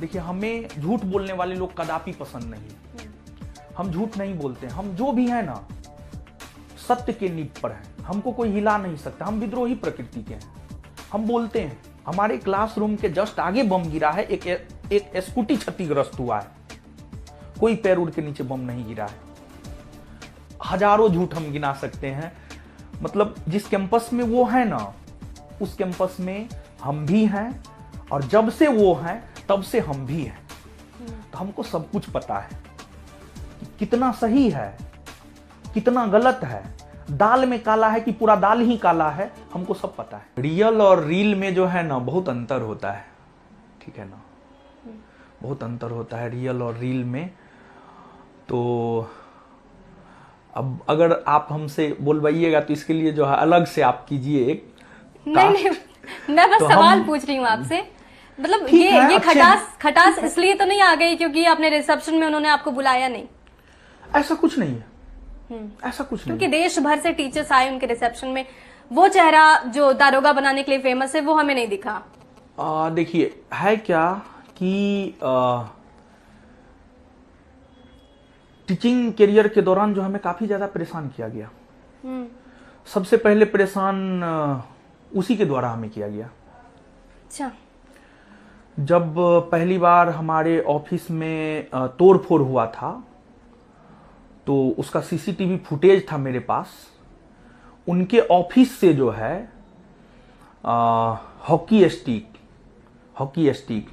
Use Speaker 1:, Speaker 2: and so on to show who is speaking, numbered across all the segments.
Speaker 1: देखिए, हमें झूठ बोलने वाले लोग कदापि पसंद नहीं। हम झूठ नहीं बोलते, हम जो भी है ना सत्य के नींव पर हैं। हमको कोई हिला नहीं सकता, हम विद्रोही प्रकृति के हैं। हम बोलते हैं। हमारे क्लासरूम के जस्ट आगे बम गिरा है, एक स्कूटी क्षतिग्रस्त हुआ है, कोई पैर के नीचे बम नहीं गिरा है। हजारों झूठ हम गिना सकते हैं। मतलब जिस कैंपस में वो है ना, उस कैंपस में हम भी हैं, और जब से वो हैं तब से हम भी हैं। तो हमको सब कुछ पता है कि कितना सही है, कितना गलत है। दाल में काला है कि पूरा दाल ही काला है, हमको सब पता है। रियल और रील में जो है ना बहुत अंतर होता है, ठीक है ना, बहुत अंतर होता है रियल और रील में। तो अब अगर आप हमसे बोलवाइएगा तो इसके लिए जो है अलग से आप कीजिए एक।
Speaker 2: नहीं, मैं बस
Speaker 1: तो
Speaker 2: सवाल पूछ रही हूँ आपसे। मतलब ये खटास इसलिए तो नहीं आ गई क्योंकि आपने रिसेप्शन में उन्होंने आपको बुलाया नहीं?
Speaker 1: ऐसा कुछ नहीं है, ऐसा कुछ नहीं।
Speaker 2: क्योंकि देश भर से टीचर्स आए उनके रिसेप्शन में, वो चेहरा जो दारोगा बनाने के लिए फेमस है वो हमें नहीं दिखा।
Speaker 1: देखिए, है क्या कि टीचिंग करियर के दौरान जो हमें काफी ज्यादा परेशान किया गया। सबसे पहले परेशान उसी के द्वारा हमें किया गया।
Speaker 2: अच्छा।
Speaker 1: जब पहली बार हमारे ऑफिस में तोड़फोड़ हुआ था तो उसका सीसीटीवी फुटेज था मेरे पास। उनके ऑफिस से जो है हॉकी स्टिक,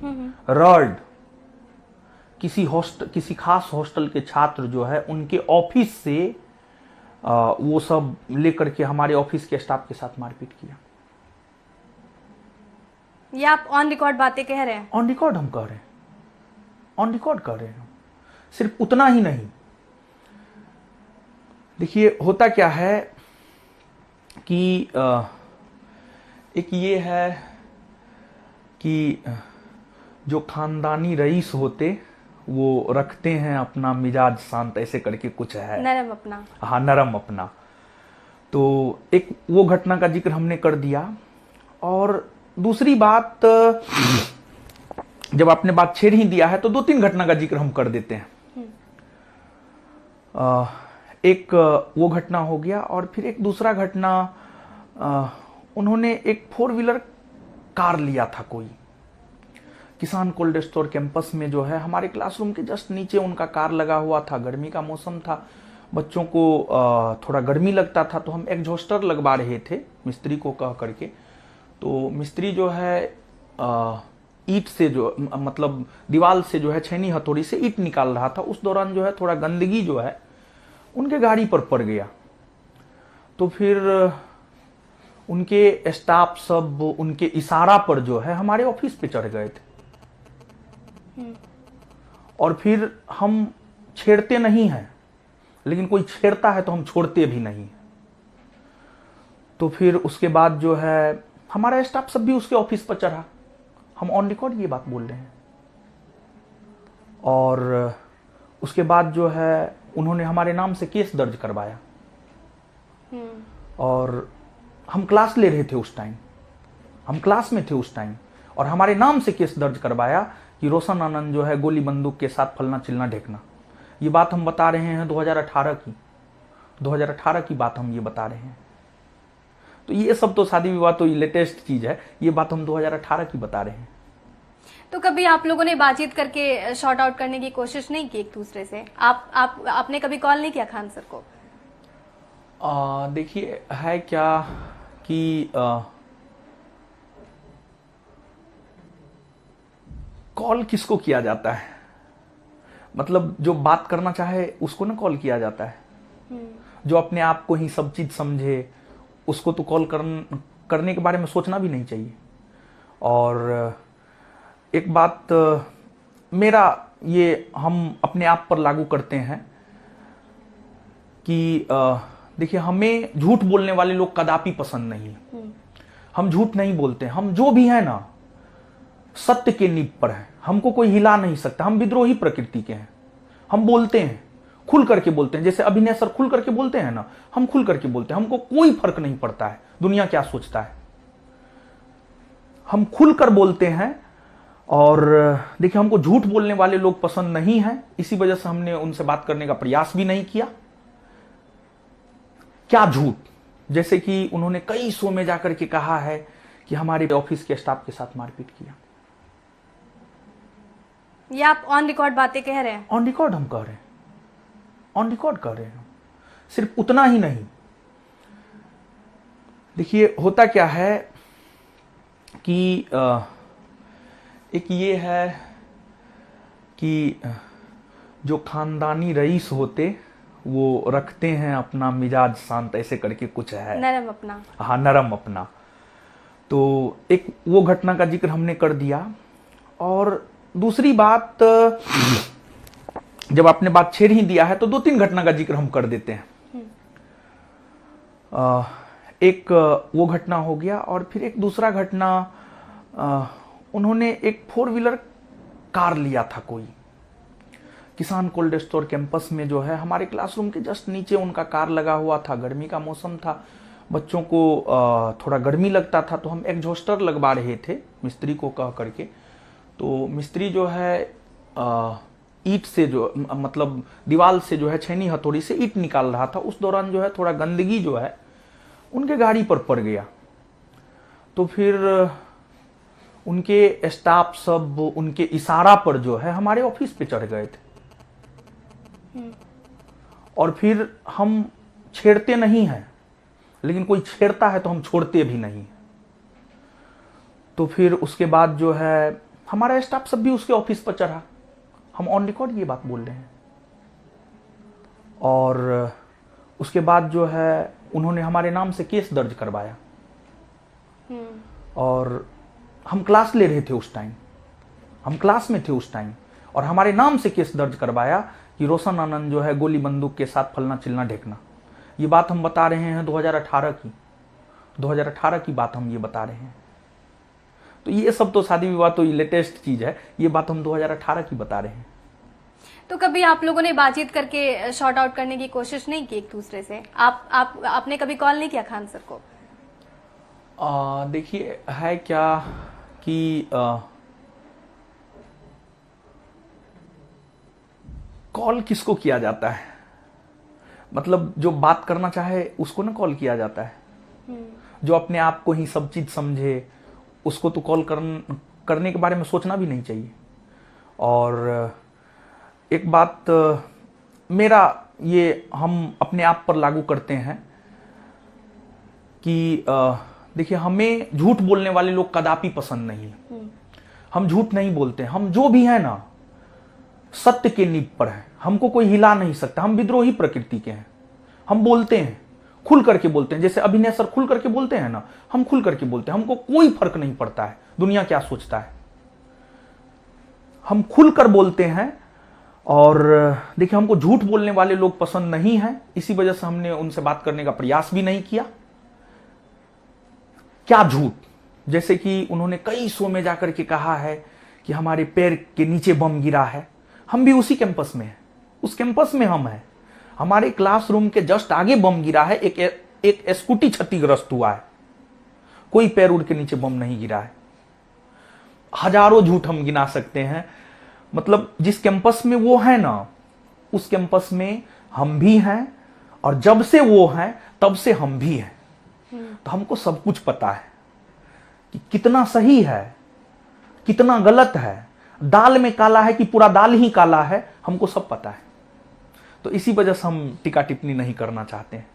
Speaker 1: रॉड, किसी खास हॉस्टल के छात्र जो है उनके ऑफिस से वो सब लेकर के हमारे ऑफिस के स्टाफ के साथ मारपीट किया।
Speaker 2: ये आप ऑन रिकॉर्ड बातें कह रहे हैं?
Speaker 1: ऑन रिकॉर्ड हम कह रहे हैं, ऑन रिकॉर्ड कह रहे हैं। सिर्फ उतना ही नहीं, देखिए होता क्या है कि एक ये है कि जो खानदानी रईस होते वो रखते हैं अपना मिजाज शांत, ऐसे करके कुछ है,
Speaker 2: नरम अपना।
Speaker 1: हाँ, नरम अपना। तो एक वो घटना का जिक्र हमने कर दिया। और दूसरी बात, जब आपने बात छेड़ ही दिया है तो 2-3 घटना का जिक्र हम कर देते हैं। एक वो घटना हो गया, और फिर एक दूसरा घटना, उन्होंने एक 4 व्हीलर कार लिया था कोई किसान कोल्ड स्टोर कैंपस में जो है, हमारे क्लासरूम के जस्ट नीचे उनका कार लगा हुआ था। गर्मी का मौसम था, बच्चों को थोड़ा गर्मी लगता था, तो हम एग्जॉस्टर लगवा रहे थे मिस्त्री को कह करके। तो मिस्त्री जो है ईंट से जो मतलब दीवार से जो है छैनी हथौड़ी से ईंट निकाल रहा था। उस दौरान जो है थोड़ा गंदगी जो है उनके गाड़ी पर पड़ गया। तो फिर उनके स्टाफ सब उनके इशारा पर जो है हमारे ऑफिस पे चढ़ गए थे। और फिर हम छेड़ते नहीं हैं, लेकिन कोई छेड़ता है तो हम छोड़ते भी नहीं। तो फिर उसके बाद जो है हमारा स्टाफ सब भी उसके ऑफिस पर चढ़ा। हम ऑन रिकॉर्ड ये बात बोल रहे हैं। और उसके बाद जो है उन्होंने हमारे नाम से केस दर्ज करवाया। और हम क्लास ले रहे थे उस टाइम, हम क्लास में थे उस टाइम, और हमारे नाम से केस दर्ज करवाया कि रोशन आनंद जो है गोली बंदूक के साथ फलना चिलना ढेकना। ये बात हम बता रहे हैं 2018 की बात हम ये बता रहे हैं। तो ये सब तो शादी विवाह तो लेटेस्ट चीज है, ये बात हम 2018 की बता रहे हैं।
Speaker 2: तो कभी आप लोगों ने बातचीत करके शॉर्ट आउट करने की कोशिश नहीं की एक दूसरे से? आपने कभी कॉल नहीं किया खान सर को?
Speaker 1: देखिए, है क्या कि कॉल किसको किया जाता है, मतलब जो बात करना चाहे उसको ना कॉल किया जाता है। जो अपने आप को ही सब चीज समझे उसको तो कॉल करने के बारे में सोचना भी नहीं चाहिए। और एक बात मेरा ये हम अपने आप पर लागू करते हैं कि देखिए, हमें झूठ बोलने वाले लोग कदापि पसंद नहीं है। हम झूठ नहीं बोलते, हम जो भी है ना सत्य के नींव पर है। हमको कोई हिला नहीं सकता, हम विद्रोही प्रकृति के हैं। हम बोलते हैं, खुल करके बोलते हैं, जैसे अभिनय सर खुल करके बोलते हैं ना, हम खुल करके बोलते हैं। हमको कोई फर्क नहीं पड़ता है दुनिया क्या सोचता है, हम खुल कर बोलते हैं। और देखिए, हमको झूठ बोलने वाले लोग पसंद नहीं हैं, इसी वजह से हमने उनसे बात करने का प्रयास भी नहीं किया। क्या झूठ? जैसे कि उन्होंने कई शो में जाकर के कहा है कि हमारे ऑफिस के स्टाफ के साथ मारपीट किया।
Speaker 2: ये आप ऑन रिकॉर्ड बातें कह रहे हैं?
Speaker 1: ऑन रिकॉर्ड हम कह रहे हैं, ऑन रिकॉर्ड कह रहे हैं। सिर्फ उतना ही नहीं, देखिए होता क्या है कि एक ये है कि जो खानदानी रईस होते वो रखते हैं अपना मिजाज शांत, ऐसे करके कुछ है,
Speaker 2: नरम अपना।
Speaker 1: हाँ, नरम अपना। तो एक वो घटना का जिक्र हमने कर दिया। और दूसरी बात, जब आपने बात छेड़ ही दिया है तो 2-3 घटना का जिक्र हम कर देते हैं। एक वो घटना हो गया, और फिर एक दूसरा घटना, उन्होंने एक 4 व्हीलर कार लिया था कोई किसान कोल्ड स्टोर कैंपस में, जो है हमारे क्लासरूम के जस्ट नीचे उनका कार लगा हुआ था। गर्मी का मौसम था, बच्चों को थोड़ा गर्मी लगता था, तो हम एग्जॉस्टर लगवा रहे थे मिस्त्री को कह करके। तो मिस्त्री जो है ईंट से, जो मतलब दीवार से जो है छैनी हथौड़ी से ईंट निकाल रहा था। उस दौरान जो है थोड़ा गंदगी जो है उनके गाड़ी पर पड़ गया। तो फिर उनके स्टाफ सब उनके इशारा पर जो है हमारे ऑफिस पे चढ़ गए थे। और फिर हम छेड़ते नहीं हैं, लेकिन कोई छेड़ता है तो हम छोड़ते भी नहीं। तो फिर उसके बाद जो है हमारा स्टाफ सब भी उसके ऑफिस पर चढ़ा। हम ऑन रिकॉर्ड ये बात बोल रहे हैं। और उसके बाद जो है उन्होंने हमारे नाम से केस दर्ज करवाया। और हम क्लास ले रहे थे उस टाइम, हम क्लास में थे उस टाइम, और हमारे नाम से केस दर्ज करवाया कि रोशन आनंद जो है गोली बंदूक के साथ फलना चिलना ढेकना। ये बात हम बता रहे हैं 2018 की बात हम ये बता रहे हैं। तो ये सब तो शादी विवाह तो लेटेस्ट चीज है, ये बात हम 2018 की बता रहे हैं।
Speaker 2: तो कभी आप लोगों ने बातचीत करके शॉर्ट आउट करने की कोशिश नहीं की एक दूसरे से? आपने कभी कॉल नहीं किया खान सर को?
Speaker 1: देखिए है क्या कि कॉल किसको किया जाता है, मतलब जो बात करना चाहे उसको ना कॉल किया जाता है। जो अपने आप को ही सब चीज समझे उसको तो कॉल करने के बारे में सोचना भी नहीं चाहिए। और एक बात मेरा ये हम अपने आप पर लागू करते हैं कि देखिए, हमें झूठ बोलने वाले लोग कदापि पसंद नहीं है। हम झूठ नहीं बोलते, हम जो भी है ना सत्य के नींव पर है, हमको कोई हिला नहीं सकता। हम विद्रोही प्रकृति के हैं, हम बोलते हैं, खुल करके बोलते हैं। जैसे अभिनय सर खुल करके बोलते हैं ना, हम खुल करके बोलते हैं। हमको कोई फर्क नहीं पड़ता है दुनिया क्या सोचता है, हम खुल कर बोलते हैं। और देखिए, हमको झूठ बोलने वाले लोग पसंद नहीं हैं, इसी वजह से हमने उनसे बात करने का प्रयास भी नहीं किया। क्या झूठ? जैसे कि उन्होंने कई शो में जाकर के कहा है कि हमारे पैर के नीचे बम गिरा है। हम भी उसी कैंपस में हैं, उस कैंपस में हम हैं। हमारे क्लासरूम के जस्ट आगे बम गिरा है, एक स्कूटी क्षतिग्रस्त हुआ है, कोई पैर उड़ के नीचे बम नहीं गिरा है। हजारों झूठ हम गिना सकते हैं। मतलब जिस कैंपस में वो है ना, उस कैंपस में हम भी हैं, और जब से वो हैं तब से हम भी हैं। तो हमको सब कुछ पता है कि कितना सही है, कितना गलत है। दाल में काला है कि पूरा दाल ही काला है, हमको सब पता है। तो इसी वजह से हम टीका टिप्पणी नहीं करना चाहते हैं।